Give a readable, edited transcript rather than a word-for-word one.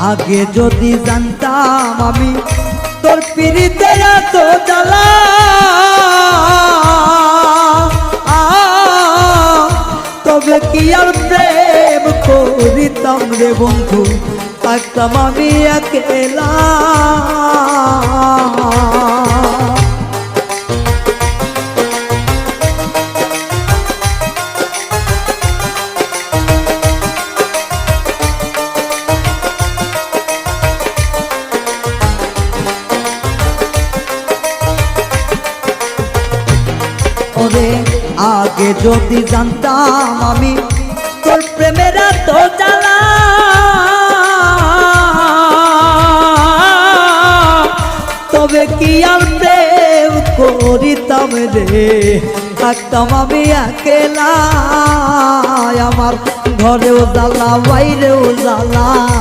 আগে যদি জানতাম আমি তোর পিরিতে এত জ্বালা, তবে কি আর প্রেম করিতাম রে বন্ধু, থাকতাম আমি একলা। আগে যদি জানতাম আমি তোর প্রেমের এত জ্বালা, তবে কি আর প্রেম করিতাম রে, থাকতাম আমি একলা। আমার ঘরেও জ্বালা বাইরেও জ্বালা।